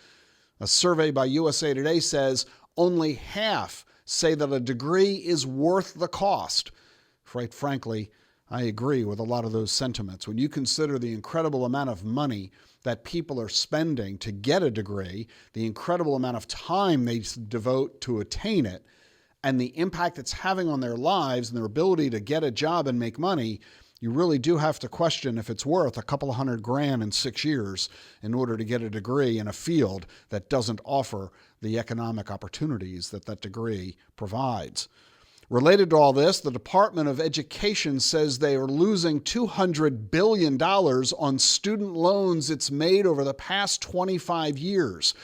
A survey by USA Today says only half say that a degree is worth the cost. Quite frankly, I agree with a lot of those sentiments. When you consider the incredible amount of money that people are spending to get a degree, the incredible amount of time they devote to attain it, and the impact it's having on their lives and their ability to get a job and make money, you really do have to question if it's worth a couple of $100,000 in 6 years in order to get a degree in a field that doesn't offer the economic opportunities that that degree provides. Related to all this, the Department of Education says they are losing $200 billion on student loans it's made over the past 25 years.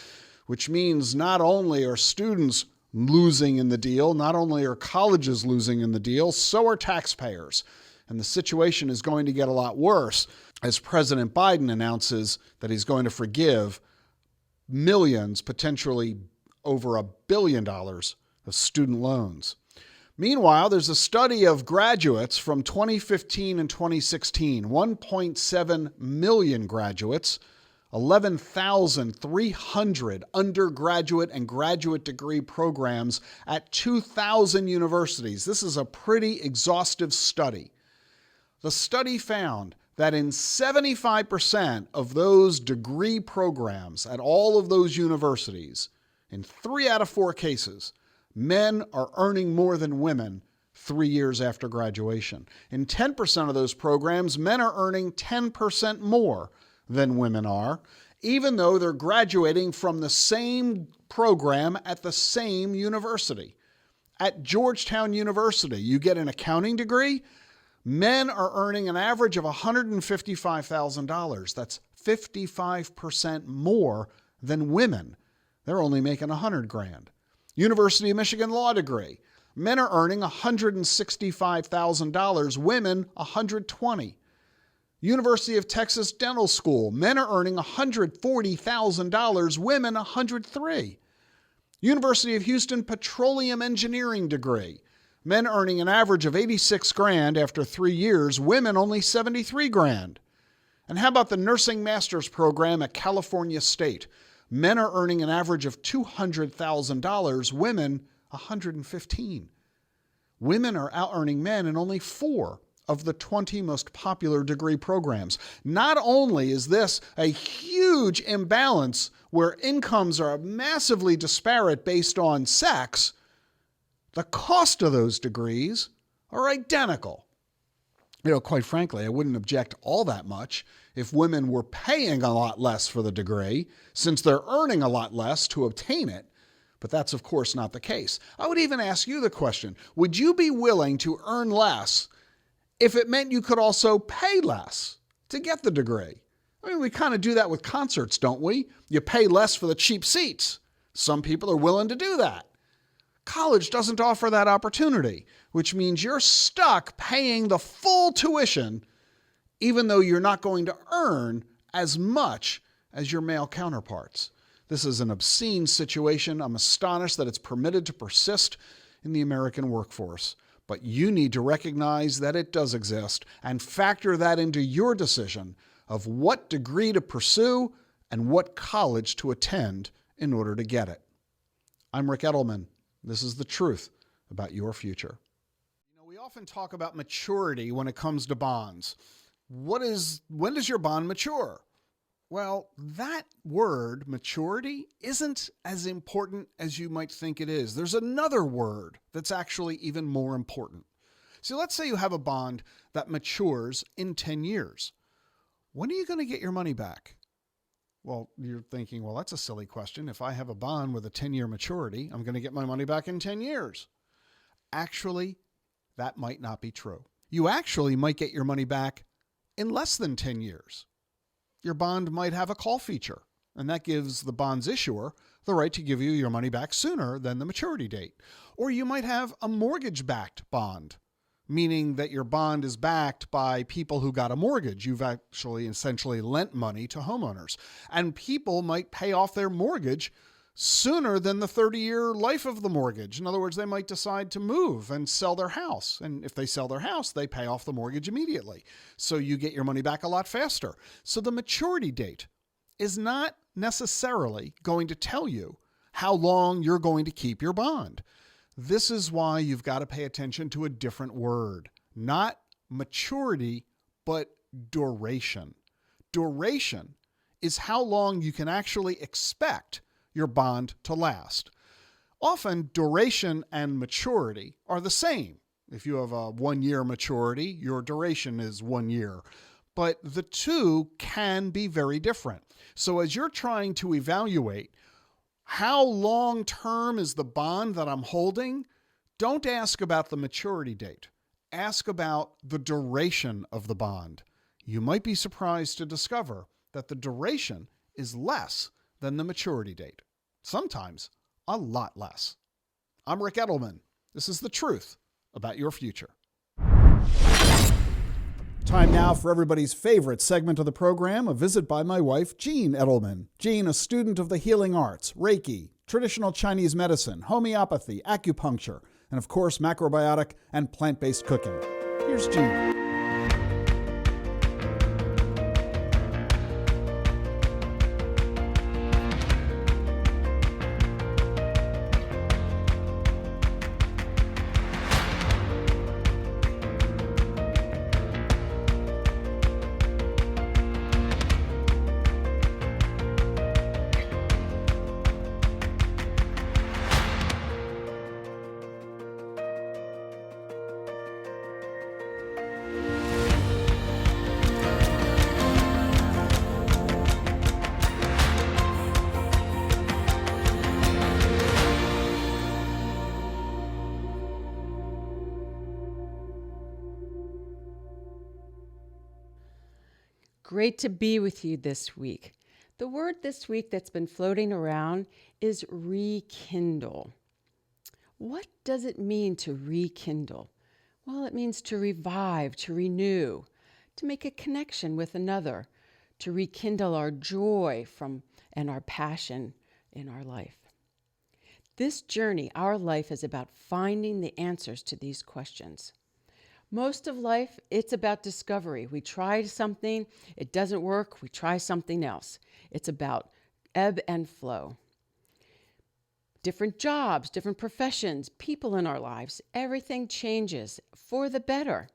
which means not only are students losing in the deal, not only are colleges losing in the deal, so are taxpayers. And the situation is going to get a lot worse as President Biden announces that he's going to forgive millions, potentially over $1 billion of student loans. Meanwhile, there's a study of graduates from 2015 and 2016, 1.7 million graduates, 11,300 undergraduate and graduate degree programs at 2,000 universities. This is a pretty exhaustive study. The study found that in 75% of those degree programs at all of those universities, in 3 out of 4 cases, men are earning more than women 3 years after graduation. In 10% of those programs, men are earning 10% more than women are, even though they're graduating from the same program at the same university. At Georgetown University, you get an accounting degree. Men are earning an average of $155,000. That's 55% more than women. They're only making $100,000. University of Michigan law degree. Men are earning $165,000, women $120,000. University of Texas Dental School, men are earning $140,000, women $103,000. University of Houston Petroleum Engineering degree, men earning an average of $86,000 after 3 years, women only $73,000. And how about the Nursing Master's Program at California State? Men are earning an average of $200,000, women $115,000. Women are out-earning men in only 4 of the 20 most popular degree programs. Not only is this a huge imbalance where incomes are massively disparate based on sex, the cost of those degrees are identical. Quite frankly, I wouldn't object all that much if women were paying a lot less for the degree, since they're earning a lot less to obtain it. But that's, of course, not the case. I would even ask you the question, would you be willing to earn less if it meant you could also pay less to get the degree? I mean, we kind of do that with concerts, don't we? You pay less for the cheap seats. Some people are willing to do that. College doesn't offer that opportunity, which means you're stuck paying the full tuition, even though you're not going to earn as much as your male counterparts. This is an obscene situation. I'm astonished that it's permitted to persist in the American workforce. But you need to recognize that it does exist and factor that into your decision of what degree to pursue and what college to attend in order to get it. I'm Rick Edelman. This is the truth about your future. We often talk about maturity when it comes to bonds. When does your bond mature? Well, that word, maturity, isn't as important as you might think it is. There's another word that's actually even more important. See, let's say you have a bond that matures in 10 years. When are you going to get your money back? Well, you're thinking, well, that's a silly question. If I have a bond with a 10-year maturity, I'm going to get my money back in 10 years. Actually, that might not be true. You actually might get your money back in less than 10 years. Your bond might have a call feature, and that gives the bond's issuer the right to give you your money back sooner than the maturity date. Or you might have a mortgage-backed bond, meaning that your bond is backed by people who got a mortgage. You've actually essentially lent money to homeowners. And people might pay off their mortgage sooner than the 30-year life of the mortgage. In other words, they might decide to move and sell their house. And if they sell their house, they pay off the mortgage immediately. So you get your money back a lot faster. So the maturity date is not necessarily going to tell you how long you're going to keep your bond. This is why you've got to pay attention to a different word. Not maturity, but duration. Duration is how long you can actually expect your bond to last. Often, duration and maturity are the same. If you have a 1-year maturity, your duration is 1 year. But the two can be very different. So as you're trying to evaluate how long-term is the bond that I'm holding, don't ask about the maturity date. Ask about the duration of the bond. You might be surprised to discover that the duration is less than the maturity date. sometimes a lot less. I'm Rick Edelman. This is The Truth About Your Future. Time now for everybody's favorite segment of the program, a visit by my wife, Jean Edelman. Jean, a student of the healing arts, Reiki, traditional Chinese medicine, homeopathy, acupuncture, and of course, macrobiotic and plant-based cooking. Here's Jean. Great to be with you this week. The word this week that's been floating around is rekindle. What does it mean to rekindle? Well, it means to revive, to renew, to make a connection with another, to rekindle our joy and our passion in our life. This journey, our life, is about finding the answers to these questions. Most of life, it's about discovery. We try something, it doesn't work, we try something else. It's about ebb and flow. Different jobs, different professions, people in our lives, everything changes for the better.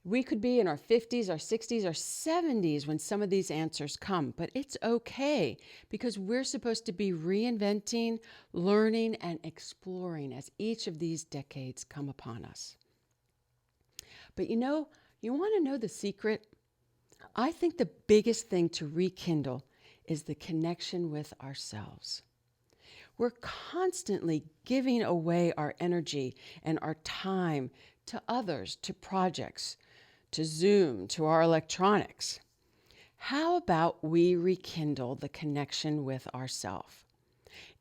We could be in our 50s, our 60s, our 70s when some of these answers come, but it's okay because we're supposed to be reinventing, learning, and exploring as each of these decades come upon us. But you want to know the secret? I think the biggest thing to rekindle is the connection with ourselves. We're constantly giving away our energy and our time to others, to projects, to Zoom, to our electronics. How about we rekindle the connection with ourselves?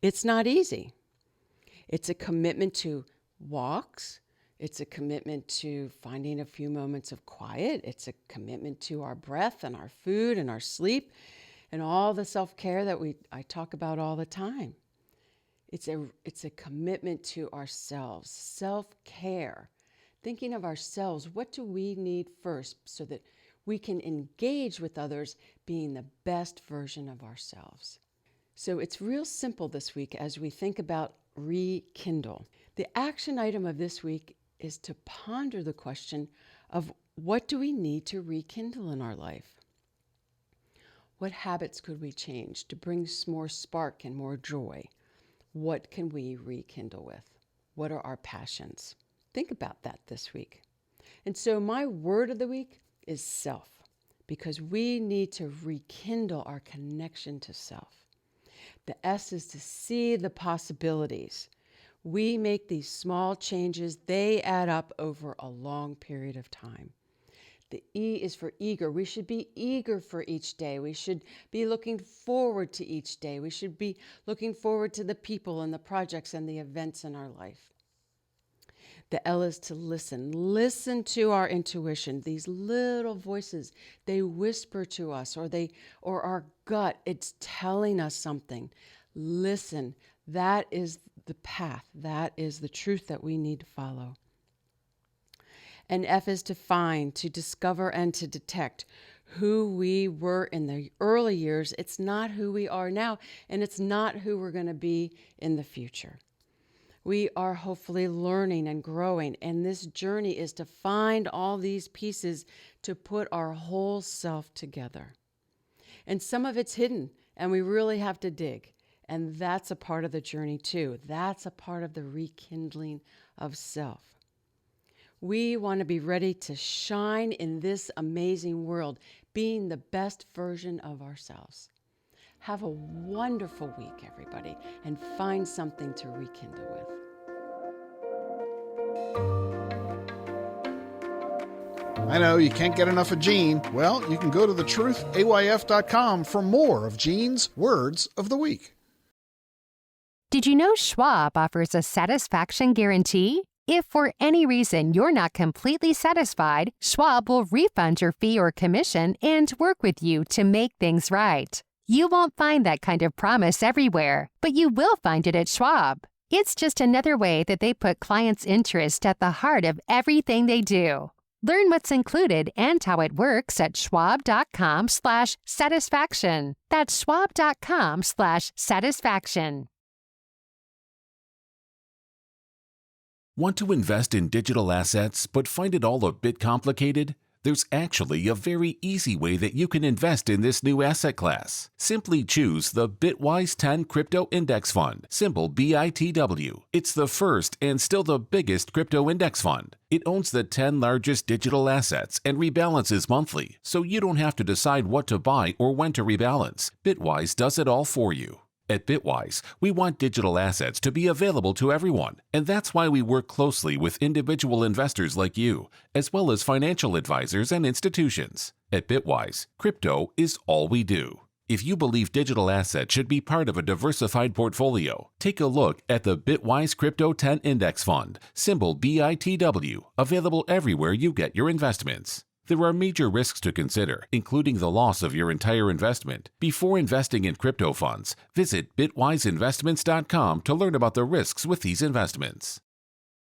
It's not easy. It's a commitment to walks. It's a commitment to finding a few moments of quiet. It's a commitment to our breath and our food and our sleep and all the self-care that I talk about all the time. It's a commitment to ourselves, self-care, thinking of ourselves. What do we need first so that we can engage with others being the best version of ourselves? So it's real simple this week as we think about rekindle. The action item of this week is to ponder the question of what do we need to rekindle in our life? What habits could we change to bring more spark and more joy? What can we rekindle with? What are our passions? Think about that this week. And so my word of the week is self, because we need to rekindle our connection to self. The S is to see the possibilities. We make these small changes, they add up over a long period of time. The E is for eager. We should be eager for each day. We should be looking forward to each day. We should be looking forward to the people and the projects and the events in our life. The L is to listen. Listen to our intuition. These little voices, they whisper to us, or our gut, it's telling us something. Listen. That is the path. That is the truth that we need to follow. And F is to find, to discover, and to detect who we were in the early years. It's not who we are now, and it's not who we're going to be in the future. We are hopefully learning and growing, and this journey is to find all these pieces to put our whole self together. And some of it's hidden, and we really have to dig. And that's a part of the journey too. That's a part of the rekindling of self. We want to be ready to shine in this amazing world, being the best version of ourselves. Have a wonderful week, everybody, and find something to rekindle with. I know you can't get enough of Jean. Well, you can go to thetruthayf.com for more of Jean's Words of the Week. Did you know Schwab offers a satisfaction guarantee? If for any reason you're not completely satisfied, Schwab will refund your fee or commission and work with you to make things right. You won't find that kind of promise everywhere, but you will find it at Schwab. It's just another way that they put clients' interest at the heart of everything they do. Learn what's included and how it works at schwab.com/satisfaction. That's schwab.com/satisfaction. Want to invest in digital assets but find it all a bit complicated? There's actually a very easy way that you can invest in this new asset class. Simply choose the Bitwise 10 Crypto Index Fund, symbol BITW. It's the first and still the biggest crypto index fund. It owns the 10 largest digital assets and rebalances monthly, so you don't have to decide what to buy or when to rebalance. Bitwise does it all for you. At Bitwise, we want digital assets to be available to everyone, and that's why we work closely with individual investors like you, as well as financial advisors and institutions. At Bitwise, crypto is all we do. If you believe digital assets should be part of a diversified portfolio, take a look at the Bitwise Crypto 10 Index Fund, symbol BITW, available everywhere you get your investments. There are major risks to consider, including the loss of your entire investment. Before investing in crypto funds, visit bitwiseinvestments.com to learn about the risks with these investments.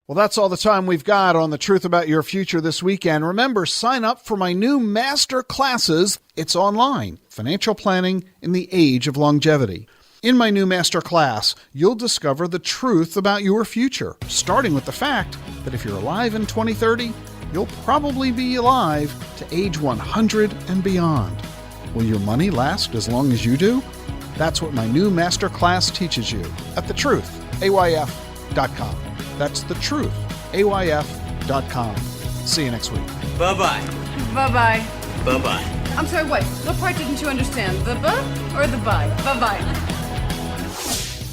Well, that's all the time we've got on The Truth About Your Future this weekend. Remember, sign up for my new master classes. It's online, Financial Planning in the Age of Longevity. In my new master class, you'll discover the truth about your future, starting with the fact that if you're alive in 2030, you'll probably be alive to age 100 and beyond. Will your money last as long as you do? That's what my new master class teaches you at thetruthayf.com. That's thetruthayf.com. See you next week. Bye-bye. Bye-bye. Bye-bye. I'm sorry, what? What part didn't you understand? The buh or the bye? Bye-bye.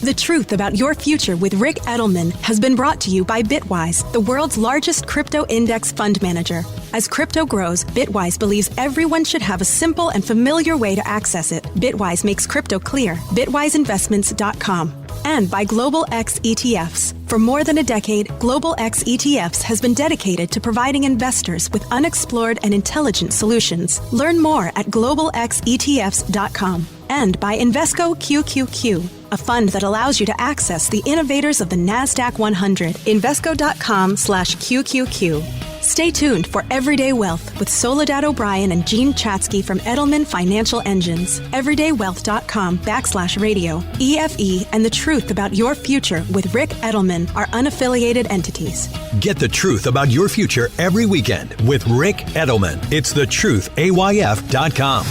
The Truth About Your Future with Rick Edelman has been brought to you by Bitwise, the world's largest crypto index fund manager. As crypto grows, Bitwise believes everyone should have a simple and familiar way to access it. Bitwise makes crypto clear. Bitwiseinvestments.com. And by Global X ETFs. For more than a decade, Global X ETFs has been dedicated to providing investors with unexplored and intelligent solutions. Learn more at globalxetfs.com. And by Invesco QQQ, a fund that allows you to access the innovators of the NASDAQ 100. Invesco.com/QQQ. Stay tuned for Everyday Wealth with Soledad O'Brien and Gene Chatsky from Edelman Financial Engines. Everydaywealth.com/radio. EFE and The Truth About Your Future with Rick Edelman are unaffiliated entities. Get the truth about your future every weekend with Rick Edelman. It's thetruthayf.com.